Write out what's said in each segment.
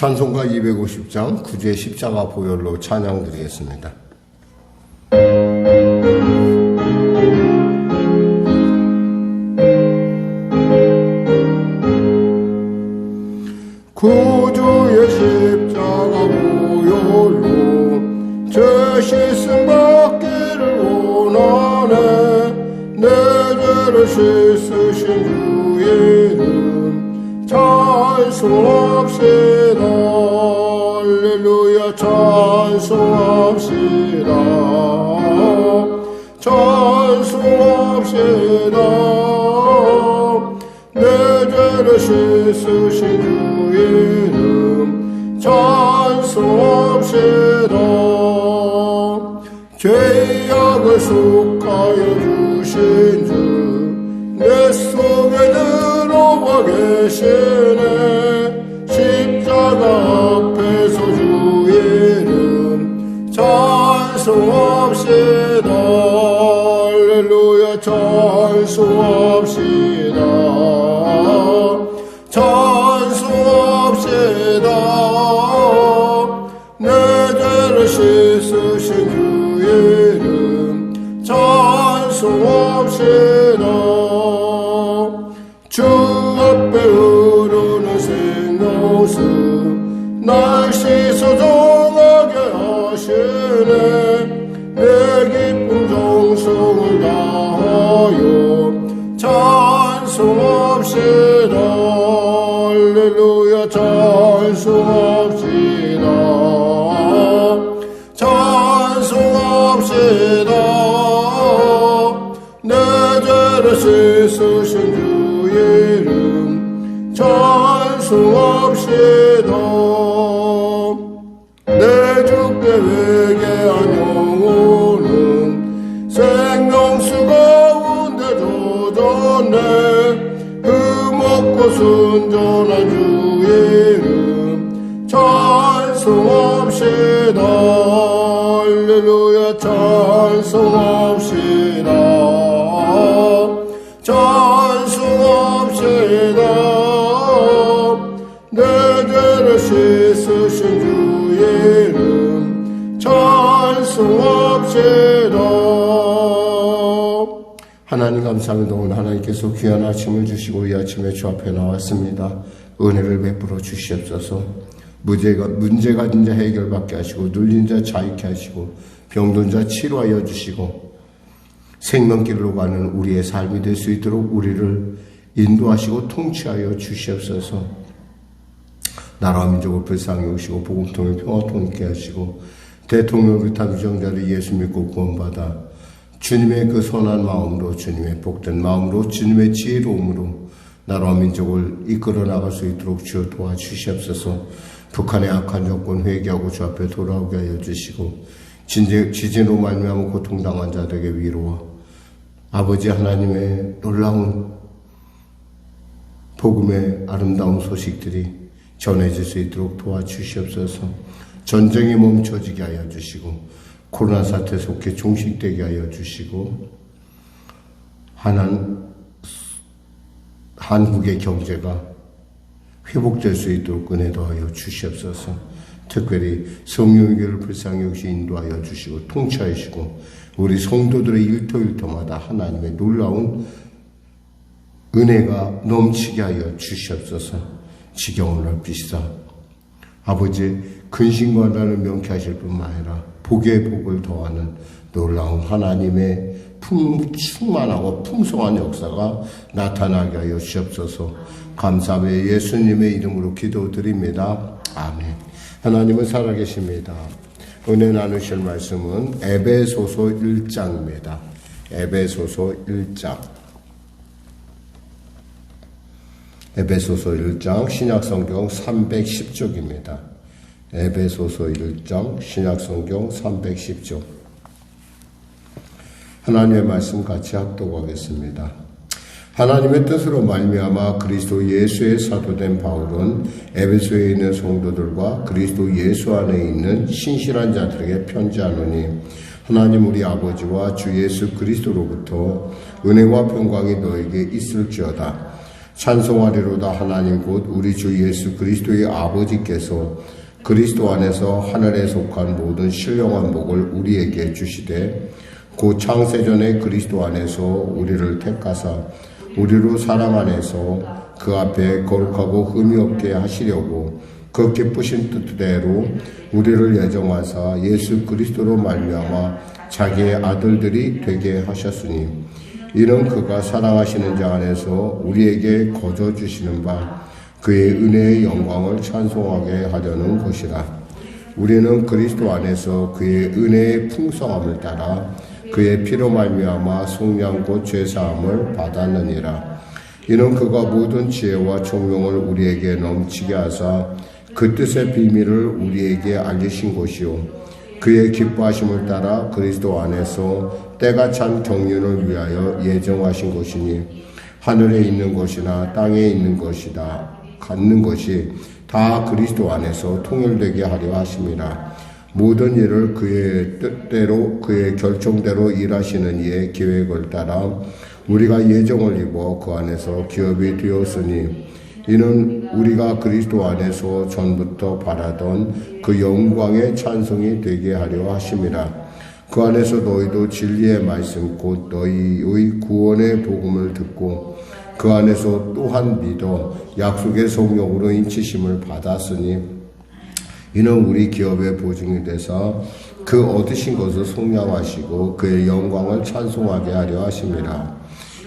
찬송가 250장 구주의 십자가 보혈로 찬양드리겠습니다. 구주의 십자가 보혈로 죄 씻음 받기를 원하네. 내 죄를 씻으신 주의 이름 찬송합시다. 할렐루야 찬송합시다. 찬송합시다. 내 죄를 씻으신 주의 이름 찬송합시다. 죄악을 속하여 주신 주 내 속에 들어와 계시네. 십자가 앞에서 주의 이름 찬송합시다. 할렐루야 찬송합시다. 찬송합시다. 내 죄를 씻으신 주의 이름 찬송합시다. 주 앞에 흐르는 생명수 날 씻어 정하게 하시네. 내 기쁨 정성을 다하여 찬송합시다. 할렐루야 찬송합시다. 찬송합시다. 내 죄를 씻으신 주의 이름 찬송합시다. 내 주께 회개한 영혼은 생명수 가운데 젖었네. 흠없고 순전한 주의 이름 찬송합시다. 할렐루야 찬송합시다. 찬송합시다. 내 죄를 씻으신 주의 이름 찬송합시다. 하나님 감사합니다. 오늘 하나님께서 귀한 아침을 주시고 이 아침에 주 앞에 나왔습니다. 은혜를 베풀어 주시옵소서. 문제가 된 자 해결받게 하시고 눌린 자 자유케 하시고 병든 자 치료하여 주시고 생명길로 가는 우리의 삶이 될 수 있도록 우리를 인도하시고 통치하여 주시옵소서. 나라와 민족을 불쌍히 여기시고 복음통일 평화통 있게 하시고 대통령을 비롯한 위정자를 예수 믿고 구원받아 주님의 그 선한 마음으로 주님의 복된 마음으로 주님의 지혜로움으로 나라와 민족을 이끌어 나갈 수 있도록 주여 도와주시옵소서. 북한의 악한 정권 회개하고 주 앞에 돌아오게 하여 주시고 지진으로 말미암아 고통당한 자들에게 위로와 아버지 하나님의 놀라운 복음의 아름다운 소식들이 전해질 수 있도록 도와주시옵소서. 전쟁이 멈춰지게 하여 주시고 코로나 사태 속에 종식되게 하여 주시고 한국의 경제가 회복될 수 있도록 은혜 더하여 주시옵소서. 특별히 성령교회를 불쌍히 여기시 인도하여 주시고 통치하여 주시고 우리 성도들의 일터일터마다 하나님의 놀라운 은혜가 넘치게 하여 주시옵소서. 지경을 넓히시사 아버지 근심과 나를 명쾌하실 뿐만 아니라 복의 복을 더하는 놀라운 하나님의 충만하고 풍성한 역사가 나타나게 하여 주시옵소서. 감사하며 예수님의 이름으로 기도드립니다. 아멘. 하나님은 살아계십니다. 은혜 나누실 말씀은 에베소서 1장입니다. 에베소서 1장. 에베소서 1장 신약성경 310쪽입니다. 에베소서 1장 신약성경 310쪽. 하나님의 말씀 같이 합독하겠습니다. 하나님의 뜻으로 말미암아 그리스도 예수의 사도된 바울은 에베소에 있는 성도들과 그리스도 예수 안에 있는 신실한 자들에게 편지하노니 하나님 우리 아버지와 주 예수 그리스도로부터 은혜와 평강이 너에게 있을지어다. 찬송하리로다. 하나님 곧 우리 주 예수 그리스도의 아버지께서 그리스도 안에서 하늘에 속한 모든 신령한 복을 우리에게 주시되 곧 창세전에 그리스도 안에서 우리를 택하사 우리로 사랑 안에서 그 앞에 거룩하고 흠이 없게 하시려고 그 기쁘신 뜻대로 우리를 예정하사 예수 그리스도로 말미암아 자기의 아들들이 되게 하셨으니 이는 그가 사랑하시는 자 안에서 우리에게 거저 주시는 바 그의 은혜의 영광을 찬송하게 하려는 것이라. 우리는 그리스도 안에서 그의 은혜의 풍성함을 따라 그의 피로 말미암아 속량 곧 죄사함을 받았느니라. 이는 그가 모든 지혜와 총명을 우리에게 넘치게 하사 그 뜻의 비밀을 우리에게 알리신 것이요 그의 기뻐하심을 따라 그리스도 안에서 때가 찬 경륜을 위하여 예정하신 것이니 하늘에 있는 것이나 땅에 있는 것이다 갖는 것이 다 그리스도 안에서 통일되게 하려 하심이라. 모든 일을 그의 뜻대로 그의 결정대로 일하시는 이의 계획을 따라 우리가 예정을 입어 그 안에서 기업이 되었으니 이는 우리가 그리스도 안에서 전부터 바라던 그 영광의 찬송이 되게 하려 하심이라. 그 안에서 너희도 진리의 말씀 곧 너희의 구원의 복음을 듣고 그 안에서 또한 믿어 약속의 성령으로 인치심을 받았으니 이는 우리 기업의 보증이 되사 그 얻으신 것을 속량하시고 그의 영광을 찬송하게 하려 하심이라.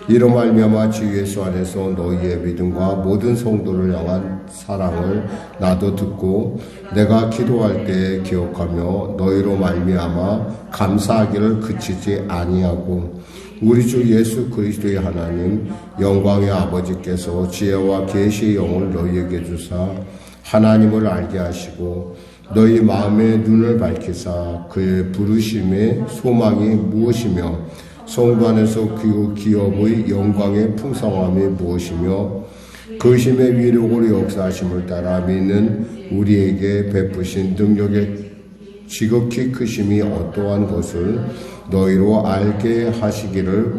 이로 말미암아 주 예수 안에서 너희의 믿음과 모든 성도를 향한 사랑을 나도 듣고 내가 기도할 때 기억하며 너희로 말미암아 감사하기를 그치지 아니하고 우리 주 예수 그리스도의 하나님 영광의 아버지께서 지혜와 계시의 영을 너희에게 주사 하나님을 알게 하시고 너희 마음의 눈을 밝히사 그의 부르심의 소망이 무엇이며 성도 안에서 그 기업의 영광의 풍성함이 무엇이며 그 힘의 위력으로 역사하심을 따라 믿는 우리에게 베푸신 능력의 지극히 크심이 어떠한 것을 너희로 알게 하시기를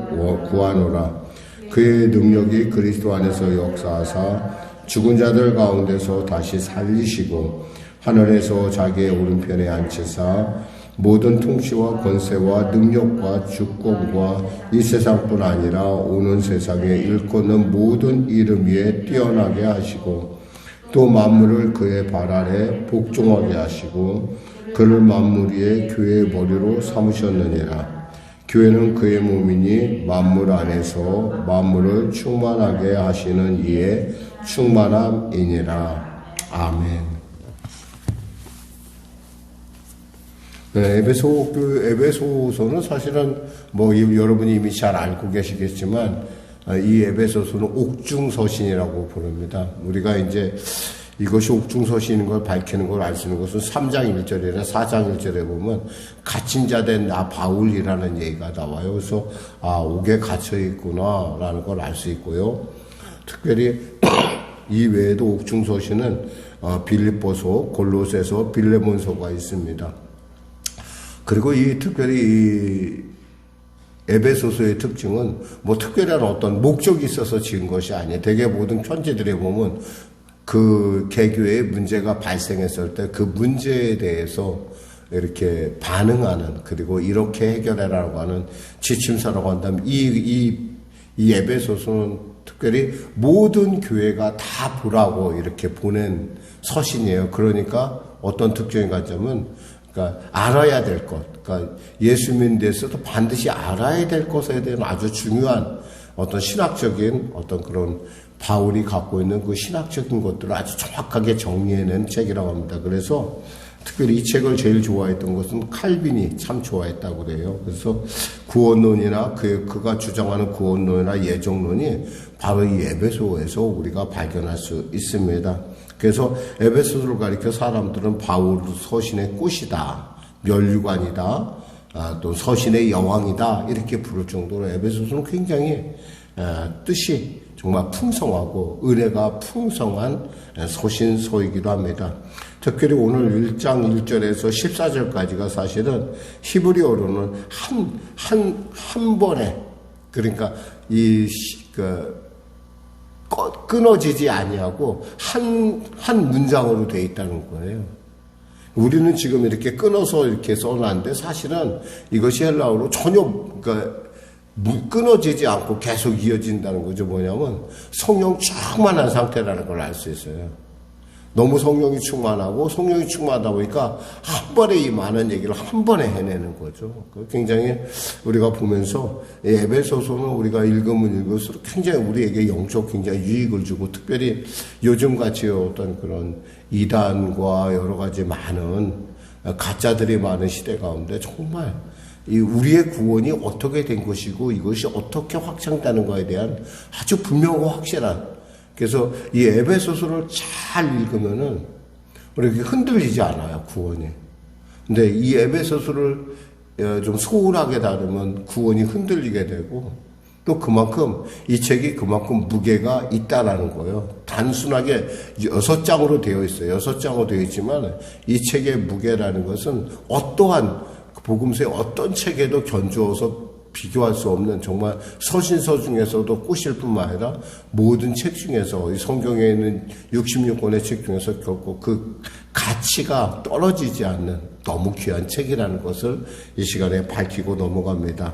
구하노라. 그의 능력이 그리스도 안에서 역사하사 죽은 자들 가운데서 다시 살리시고 하늘에서 자기의 오른편에 앉히사 모든 통치와 권세와 능력과 주권과 이 세상뿐 아니라 오는 세상에 일컫는 모든 이름 위에 뛰어나게 하시고 또 만물을 그의 발 아래 복종하게 하시고 그를 만물 위에 교회의 머리로 삼으셨느니라. 교회는 그의 몸이니 만물 안에서 만물을 충만하게 하시는 이의 충만함이니라. 아멘. 네, 에베소서는 사실은 여러분이 이미 잘 알고 계시겠지만 이 에베소서는 옥중서신이라고 부릅니다. 우리가 이제 이것이 옥중서신인 걸 밝히는 걸 알 수 있는 것은 3장 1절이나 4장 1절에 보면 갇힌 자 된 나 바울이라는 얘기가 나와요. 그래서 옥에 갇혀 있구나 라는 걸 알 수 있고요. 특별히 이 외에도 옥중서신은 빌립보서, 골로새서, 빌레몬서가 있습니다. 그리고 특별히 이 에베소서의 특징은 특별한 어떤 목적이 있어서 지은 것이 아니에요. 대개 모든 편지들에 보면 그 개교에 문제가 발생했을 때 그 문제에 대해서 이렇게 반응하는, 그리고 이렇게 해결해라라고 하는 지침서라고 한다면 이 에베소서는 특별히 모든 교회가 다 보라고 이렇게 보낸 서신이에요. 그러니까 어떤 특징이 갖자면 그러니까 알아야 될 것, 그러니까 예수 믿는 데서도 반드시 알아야 될 것에 대한 아주 중요한 어떤 신학적인 어떤 그런 바울이 갖고 있는 그 신학적인 것들을 아주 정확하게 정리해낸 책이라고 합니다. 그래서 특별히 이 책을 제일 좋아했던 것은 칼빈이 참 좋아했다고 그래요. 그래서 구원론이나 그가 주장하는 구원론이나 예정론이 바로 이 에베소에서 우리가 발견할 수 있습니다. 그래서 에베소를 가리켜 사람들은 바울 서신의 꽃이다, 멸류관이다, 또 서신의 여왕이다 이렇게 부를 정도로 에베소서는 굉장히 뜻이 정말 풍성하고 은혜가 풍성한 서신서이기도 합니다. 특별히 오늘 1장 1절에서 14절까지가 사실은 히브리어로는 한 번에, 그러니까 끊어지지 아니하고 한 문장으로 되어 있다는 거예요. 우리는 지금 이렇게 끊어서 이렇게 써놨는데 사실은 이것이 헬라어로 전혀 끊어지지 않고 계속 이어진다는 거죠. 뭐냐면 성령 충만한 상태라는 걸 알 수 있어요. 너무 성령이 충만하고 성령이 충만하다 보니까 한 번에 이 많은 얘기를 한 번에 해내는 거죠. 굉장히 우리가 보면서 에베소서는 우리가 읽으면 읽을수록 굉장히 우리에게 영적 굉장히 유익을 주고, 특별히 요즘같이 어떤 그런 이단과 여러 가지 많은 가짜들이 많은 시대 가운데 정말 이 우리의 구원이 어떻게 된 것이고 이것이 어떻게 확장되는 것에 대한 아주 분명하고 확실한, 그래서 이 에베소서를 잘 읽으면은 우리 흔들리지 않아요, 구원이. 근데 이 에베소서를 좀 소홀하게 다루면 구원이 흔들리게 되고, 또 그만큼 이 책이 그만큼 무게가 있다라는 거예요. 단순하게 6장으로 되어 있어요. 6장으로 되어 있지만 이 책의 무게라는 것은 어떠한 복음서의 어떤 책에도 견주어서 비교할 수 없는, 정말 서신서 중에서도 꼬실 뿐만 아니라 모든 책 중에서, 이 성경에 있는 66권의 책 중에서 결코 그 가치가 떨어지지 않는 너무 귀한 책이라는 것을 이 시간에 밝히고 넘어갑니다.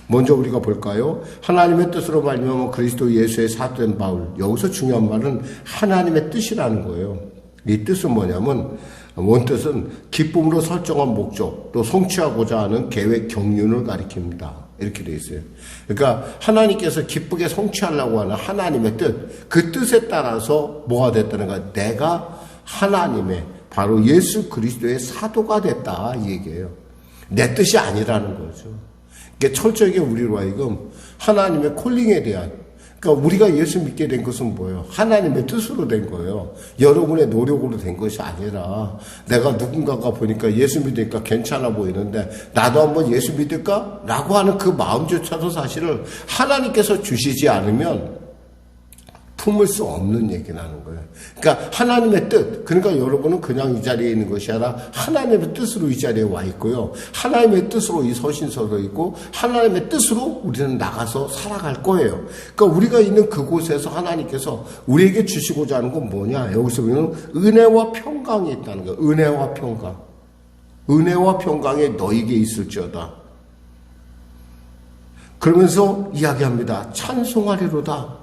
먼저 우리가 볼까요? 하나님의 뜻으로 말미암아 그리스도 예수의 사도된 바울. 여기서 중요한 말은 하나님의 뜻이라는 거예요. 이 뜻은 뭐냐면, 원뜻은 기쁨으로 설정한 목적, 또 성취하고자 하는 계획 경륜을 가리킵니다. 이렇게 되어 있어요. 그러니까 하나님께서 기쁘게 성취하려고 하는 하나님의 뜻, 그 뜻에 따라서 뭐가 됐다는가? 내가 하나님의 바로 예수 그리스도의 사도가 됐다, 이 얘기예요. 내 뜻이 아니라는 거죠. 그러니까 철저하게 우리로 하여금 하나님의 콜링에 대한, 그러니까 우리가 예수 믿게 된 것은 뭐예요? 하나님의 뜻으로 된 거예요. 여러분의 노력으로 된 것이 아니라, 내가 누군가가 보니까 예수 믿으니까 괜찮아 보이는데 나도 한번 예수 믿을까? 라고 하는 그 마음조차도 사실을 하나님께서 주시지 않으면 품을 수 없는 얘기라는 거예요. 그러니까 하나님의 뜻, 그러니까 여러분은 그냥 이 자리에 있는 것이 아니라 하나님의 뜻으로 이 자리에 와 있고요. 하나님의 뜻으로 이 서신서도 있고, 하나님의 뜻으로 우리는 나가서 살아갈 거예요. 그러니까 우리가 있는 그곳에서 하나님께서 우리에게 주시고자 하는 건 뭐냐? 여기서 보면 은혜와 평강이 있다는 거예요. 은혜와 평강. 은혜와 평강이 너에게 있을지어다. 그러면서 이야기합니다. 찬송하리로다.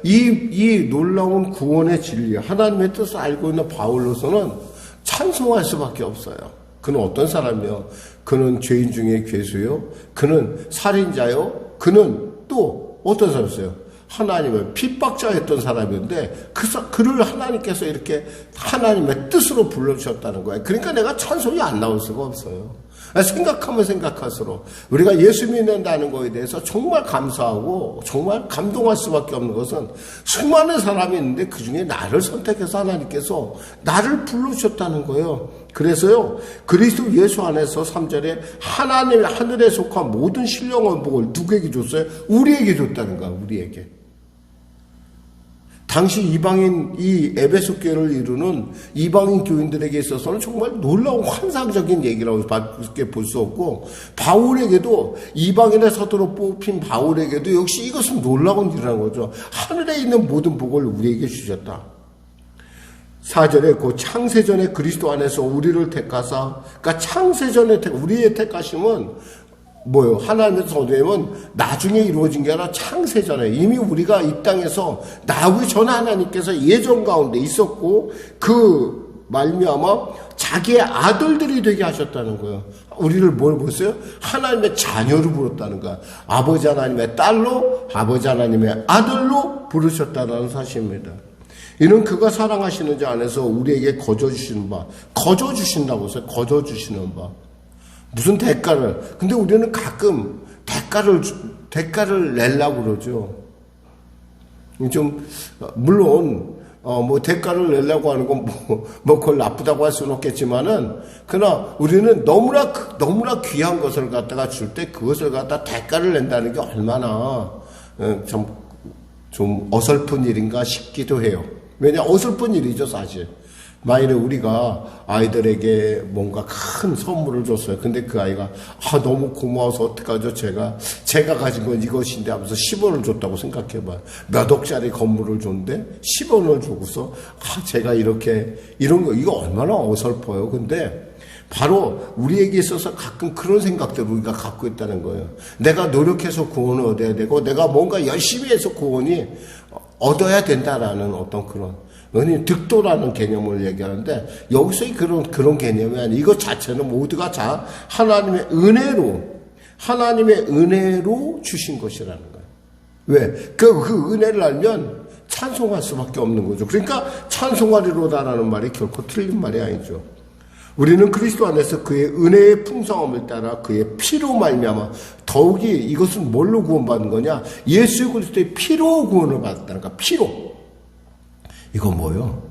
이 놀라운 구원의 진리, 하나님의 뜻을 알고 있는 바울로서는 찬송할 수밖에 없어요. 그는 어떤 사람이요? 그는 죄인 중에 괴수요? 그는 살인자요? 그는 또 어떤 사람이었어요? 하나님의 핍박자였던 사람인데 그를 하나님께서 이렇게 하나님의 뜻으로 불러주셨다는 거예요. 그러니까 내가 찬송이 안 나올 수가 없어요. 생각하면 생각할수록 우리가 예수 믿는다는 것에 대해서 정말 감사하고 정말 감동할 수밖에 없는 것은, 수많은 사람이 있는데 그 중에 나를 선택해서 하나님께서 나를 불러주셨다는 거예요. 그래서요, 그리스도 예수 안에서 3절에 하나님의 하늘에 속한 모든 신령한 복을 누구에게 줬어요? 우리에게 줬다는 거야. 우리에게. 당시 이방인, 이 에베소 교회를 이루는 이방인 교인들에게 있어서는 정말 놀라운 환상적인 얘기라고 밖에 볼 수 없고, 바울에게도, 이방인의 사도로 뽑힌 바울에게도 역시 이것은 놀라운 일이라는 거죠. 하늘에 있는 모든 복을 우리에게 주셨다. 4절에 그 창세전에 그리스도 안에서 우리를 택하사, 그러니까 창세전에 우리의 택하심은 뭐요? 하나님의 선언은 나중에 이루어진 게 아니라 창세전에 이미 우리가 이 땅에서 나오기 전에 하나님께서 예정 가운데 있었고, 그 말미암아 자기의 아들들이 되게 하셨다는 거예요. 우리를 뭘 보세요? 하나님의 자녀로 부르셨다는 거야. 아버지 하나님의 딸로, 아버지 하나님의 아들로 부르셨다는 사실입니다. 이는 그가 사랑하시는 자 안에서 우리에게 거저주시는 바, 거저주신다고 해서 거저주시는 바. 무슨 대가를, 근데 우리는 가끔 대가를 내려고 그러죠. 좀, 물론, 대가를 내려고 하는 건 그걸 나쁘다고 할 수는 없겠지만은, 그러나 우리는 너무나 귀한 것을 갖다가 줄 때 그것을 갖다 대가를 낸다는 게 얼마나, 좀 어설픈 일인가 싶기도 해요. 왜냐, 어설픈 일이죠, 사실. 만일에 우리가 아이들에게 뭔가 큰 선물을 줬어요. 근데 그 아이가, 너무 고마워서 어떡하죠, 제가 가진 건 이것인데 하면서 10원을 줬다고 생각해봐요. 몇 억짜리 건물을 줬는데 10원을 주고서, 제가 이런 거, 이거 얼마나 어설퍼요. 근데 바로 우리에게 있어서 가끔 그런 생각들을 우리가 갖고 있다는 거예요. 내가 노력해서 구원을 얻어야 되고, 내가 뭔가 열심히 해서 구원이 얻어야 된다라는 어떤 그런, 득도라는 개념을 얘기하는데, 여기서의 그런 개념이 아니에요. 이것 자체는 모두가 다 하나님의 은혜로 주신 것이라는 거예요. 왜? 그 은혜를 알면 찬송할 수밖에 없는 거죠. 그러니까 찬송하리로다라는 말이 결코 틀린 말이 아니죠. 우리는 그리스도 안에서 그의 은혜의 풍성함을 따라 그의 피로 말미암아, 더욱이 이것은 뭘로 구원받는 거냐? 예수 그리스도의 피로 구원을 받았다는 거야. 피로. 이건 뭐요?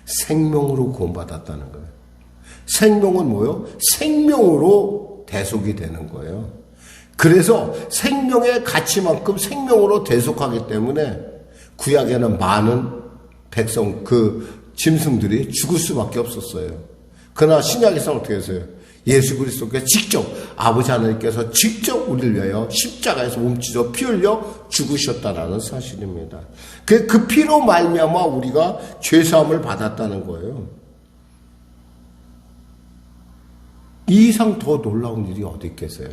생명으로 구원받았다는 거예요. 생명은 뭐요? 생명으로 대속이 되는 거예요. 그래서 생명의 가치만큼 생명으로 대속하기 때문에 구약에는 많은 백성, 짐승들이 죽을 수밖에 없었어요. 그러나 신약에서는 어떻게 했어요? 예수 그리스도께 직접, 아버지 하나님께서 직접 우리를 위하여 십자가에서 몸찢어 피 흘려 죽으셨다라는 사실입니다. 그 피로 말미암아 우리가 죄사함을 받았다는 거예요. 이 이상 더 놀라운 일이 어디 있겠어요?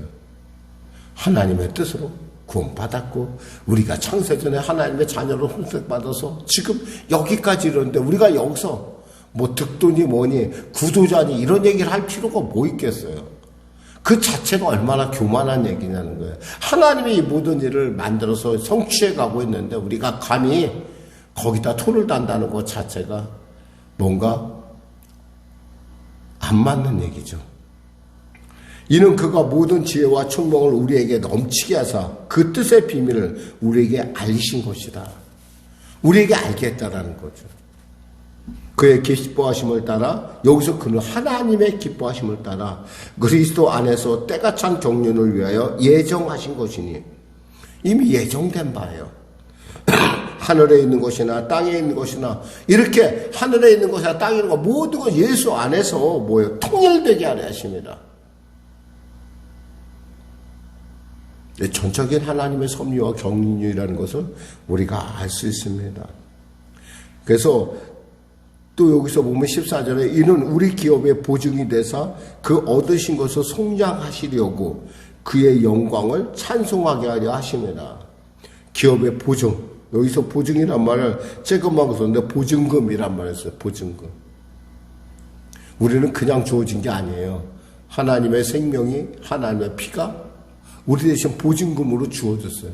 하나님의 뜻으로 구원받았고, 우리가 창세전에 하나님의 자녀로 선택받아서 지금 여기까지 이르는데, 우리가 여기서 뭐 득도니 뭐니 구도자니 이런 얘기를 할 필요가 뭐 있겠어요. 그 자체가 얼마나 교만한 얘기냐는 거예요. 하나님이 이 모든 일을 만들어서 성취해 가고 있는데, 우리가 감히 거기다 토를 단다는 것 자체가 뭔가 안 맞는 얘기죠. 이는 그가 모든 지혜와 총명을 우리에게 넘치게 하사 그 뜻의 비밀을 우리에게 알리신 것이다. 우리에게 알게 했다라는 거죠. 그의 기뻐하심을 따라, 여기서 그는 하나님의 기뻐하심을 따라 그리스도 안에서 때가 찬 경륜을 위하여 예정하신 것이니, 이미 예정된 바예요. 하늘에 있는 것이나 땅에 있는 것이나, 이렇게 하늘에 있는 것이나 땅에 있는 것 모든 것 예수 안에서 뭐예요? 통일되게 하려 하십니다. 전적인 하나님의 섭리와 경륜이라는 것을 우리가 알 수 있습니다. 그래서 또 여기서 보면 14절에 이는 우리 기업의 보증이 되사 그 얻으신 것을 속량하시려고 그의 영광을 찬송하게 하려 하심이라. 기업의 보증. 여기서 보증이란 말을 조금만 썼는데 보증금이란 말을 했어요. 보증금. 우리는 그냥 주어진 게 아니에요. 하나님의 생명이, 하나님의 피가 우리 대신 보증금으로 주어졌어요.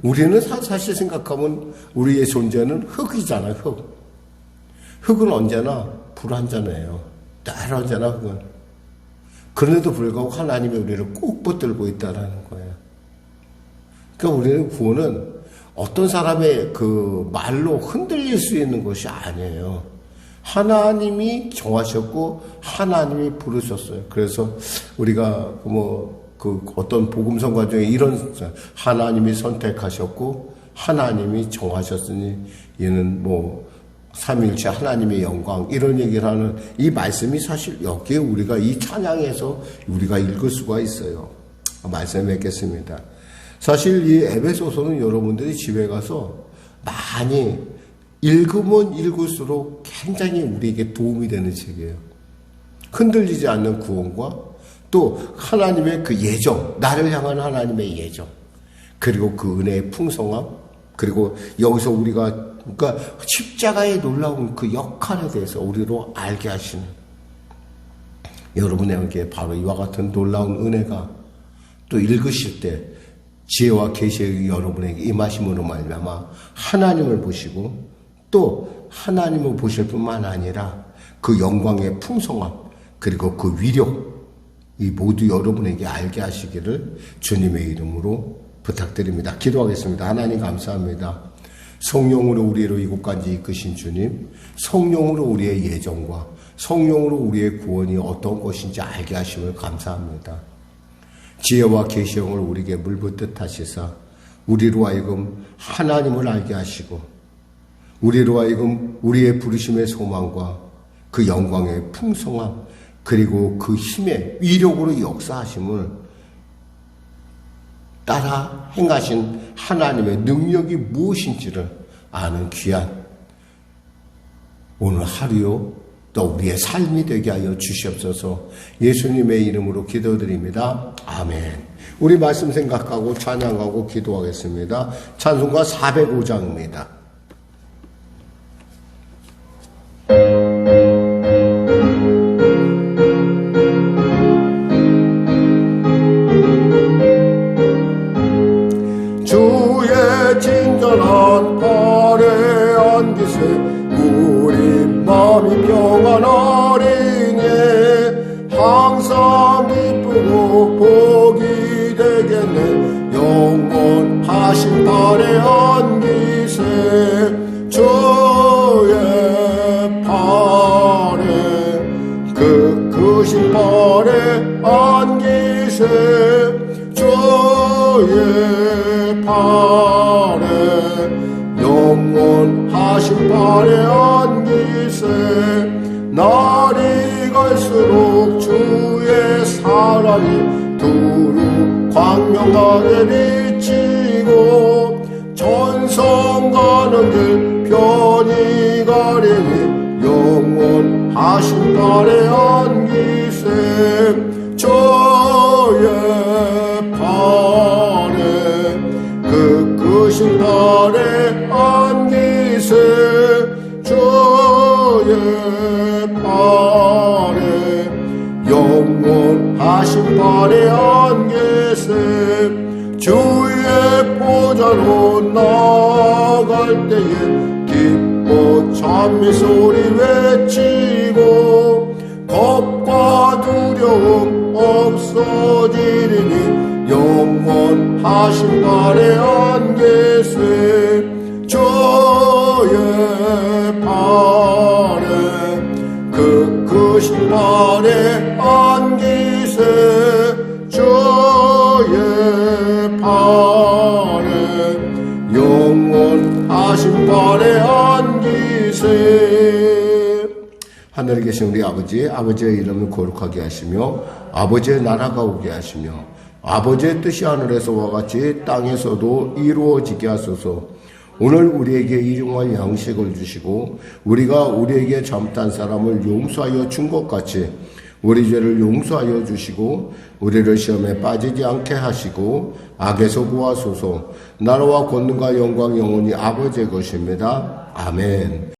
우리는 사실 생각하면 우리의 존재는 흙이잖아요. 흙은 언제나 불완전해요. 늘 언제나 흙은. 그런데도 불구하고 하나님이 우리를 꼭 붙들고 있다는 거예요. 그러니까 우리는 구원은 어떤 사람의 그 말로 흔들릴 수 있는 것이 아니에요. 하나님이 정하셨고 하나님이 부르셨어요. 그래서 우리가 어떤 복음성가 중에 이런, 하나님이 선택하셨고 하나님이 정하셨으니 이는 삼위일체 하나님의 영광, 이런 얘기를 하는 이 말씀이 사실 여기에 우리가 이 찬양에서 우리가 읽을 수가 있어요. 말씀 맺겠습니다. 사실 이 에베소서는 여러분들이 집에 가서 많이 읽으면 읽을수록 굉장히 우리에게 도움이 되는 책이에요. 흔들리지 않는 구원과 또 하나님의 그 예정, 나를 향한 하나님의 예정, 그리고 그 은혜의 풍성함, 그리고 여기서 우리가 그러니까 십자가의 놀라운 그 역할에 대해서 우리로 알게 하시는, 여러분에게 바로 이와 같은 놀라운 은혜가 또 읽으실 때 지혜와 계시의 여러분에게 임하심으로 말미암아 하나님을 보시고, 또 하나님을 보실 뿐만 아니라 그 영광의 풍성함, 그리고 그 위력, 이 모두 여러분에게 알게 하시기를 주님의 이름으로 부탁드립니다. 기도하겠습니다. 하나님 감사합니다. 성령으로 우리를 이곳까지 이끄신 주님, 성령으로 우리의 예정과 성령으로 우리의 구원이 어떤 것인지 알게 하심을 감사합니다. 지혜와 계시형을 우리에게 물붓듯 하시사 우리로 하여금 하나님을 알게 하시고 우리로 하여금 우리의 부르심의 소망과 그 영광의 풍성함 그리고 그 힘의 위력으로 역사하심을 따라 행하신 하나님의 능력이 무엇인지를 아는 귀한 오늘 하루요 또 우리의 삶이 되게 하여 주시옵소서. 예수님의 이름으로 기도드립니다. 아멘. 우리 말씀 생각하고 찬양하고 기도하겠습니다. 찬송가 405장입니다. 주의 친절한 팔에 안기세 우리 마음이 평안하리니 항상 기쁘고 복이 되겠네. 영원하신 팔에 안기세 주의 팔에 그 크신 팔에 안기세 주의 팔에 영원하신 팔에 안기세 날이 갈수록 주의 사랑이 두루 광명하게 비치고 천성 가는 길 편히 가리니 영원하신 팔에 안기세 주의 팔에 그 크신 팔에 안기세 주의 팔에 영원하신 팔에 안기세 주의 보좌로 나아갈 때에 기뻐 찬미 소리 외치고 겁과 두려움 없어지리니 영원하신 팔에 안기세 주의 팔에 그 크신 팔에 안기세 주의 팔에 영원하신 팔에 안기세. 하늘에 계신 우리 아버지, 아버지의 이름을 거룩하게 하시며 아버지의 나라가 오게 하시며 아버지의 뜻이 하늘에서와 같이 땅에서도 이루어지게 하소서. 오늘 우리에게 일용할 양식을 주시고 우리가 우리에게 잘못한 사람을 용서하여 준 것 같이 우리 죄를 용서하여 주시고 우리를 시험에 빠지지 않게 하시고 악에서 구하소서. 나라와 권능과 영광 영원히 아버지의 것입니다. 아멘.